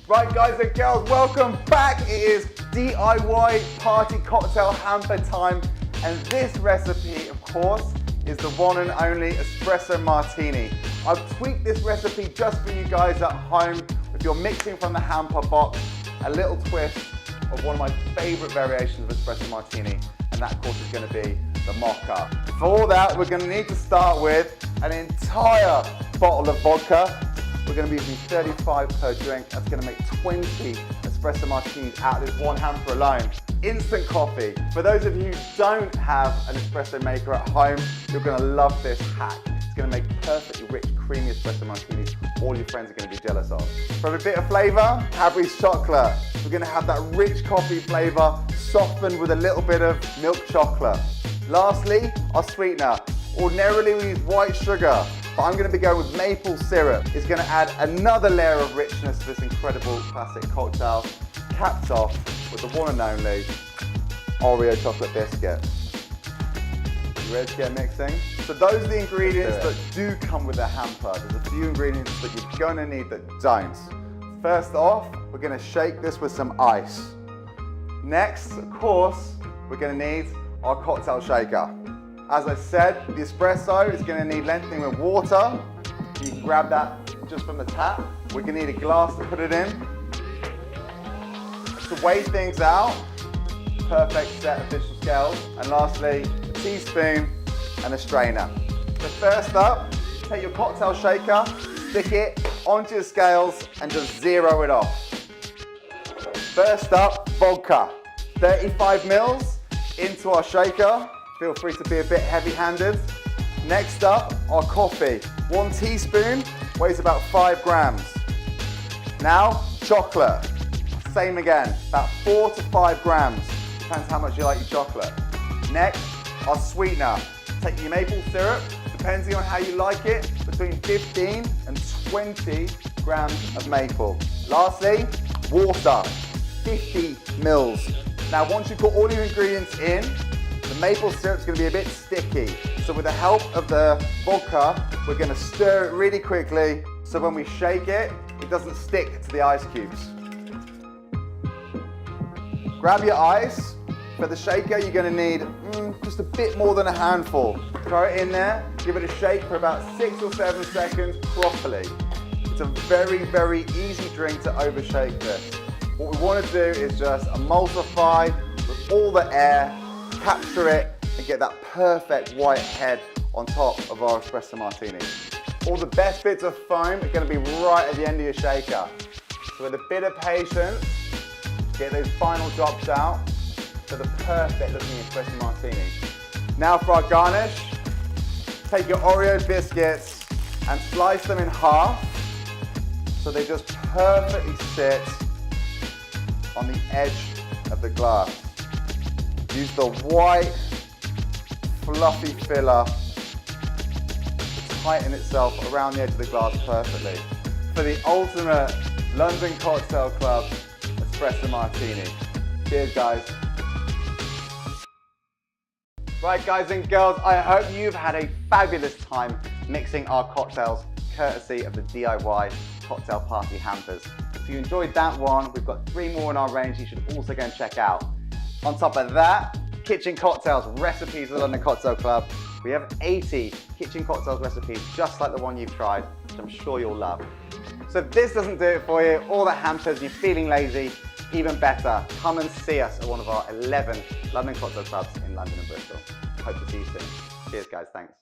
Right guys and girls, welcome back. It is DIY party cocktail hamper time, and this recipe, of course, is the one and only espresso martini. I've tweaked this recipe just for you guys at home. If you're mixing from the hamper box, a little twist of one of my favorite variations of espresso martini, and that of course is going to be the mocha. For that, we're going to need to start with an entire bottle of vodka. We're going to be using 35 per drink. That's going to make 20 espresso martinis out of this one hamper alone. Instant coffee. For those of you who don't have an espresso maker at home, you're going to love this hack. It's going to make perfectly rich, creamy espresso martinis all your friends are going to be jealous of. For a bit of flavour, Cadbury's chocolate. We're going to have that rich coffee flavour softened with a little bit of milk chocolate. Lastly, our sweetener. Ordinarily we use white sugar, but I'm going to be going with maple syrup. It's going to add another layer of richness to this incredible classic cocktail, capped off with the one and only Oreo chocolate biscuit. You ready to get mixing? So those are the ingredients that do come with a hamper. There's a few ingredients that you're going to need that don't. First off, we're going to shake this with some ice. Next, of course, we're going to need our cocktail shaker. As I said, the espresso is going to need lengthening with water. You can grab that just from the tap. We're going to need a glass to put it in. To weigh things out, perfect set of digital scales. And lastly, a teaspoon and a strainer. So first up, take your cocktail shaker, stick it onto your scales and just zero it off. First up, vodka. 35 mils into our shaker. Feel free to be a bit heavy-handed. Next up, our coffee. 1 teaspoon weighs about 5 grams. Now, chocolate. Same again, about 4 to 5 grams. Depends how much you like your chocolate. Next, our sweetener. Take your maple syrup, depending on how you like it, between 15 and 20 grams of maple. Lastly, water. 50 mils. Now, once you've got all your ingredients in, the maple syrup is going to be a bit sticky. So with the help of the vodka, we're going to stir it really quickly so when we shake it, it doesn't stick to the ice cubes. Grab your ice. For the shaker, you're going to need just a bit more than a handful. Throw it in there, give it a shake for about 6 or 7 seconds properly. It's a very, very easy drink to overshake this. What we want to do is just emulsify with all the air, capture it, and get that perfect white head on top of our espresso martini. All the best bits of foam are going to be right at the end of your shaker. So with a bit of patience, get those final drops out for the perfect looking espresso martini. Now for our garnish, take your Oreo biscuits and slice them in half so they just perfectly sit on the edge of the glass. Use the white, fluffy filler to tighten itself around the edge of the glass perfectly. For the ultimate London Cocktail Club espresso martini. Cheers, guys. Right, guys and girls, I hope you've had a fabulous time mixing our cocktails, courtesy of the DIY cocktail party hampers. If you enjoyed that one, we've got 3 more in our range you should also go and check out. On top of that, kitchen cocktails, recipes of the London Cocktail Club. We have 80 kitchen cocktails recipes just like the one you've tried, which I'm sure you'll love. So if this doesn't do it for you, all the hampers, you're feeling lazy, even better, come and see us at one of our 11 London Cocktail Clubs in London and Bristol. Hope to see you soon. Cheers guys, thanks.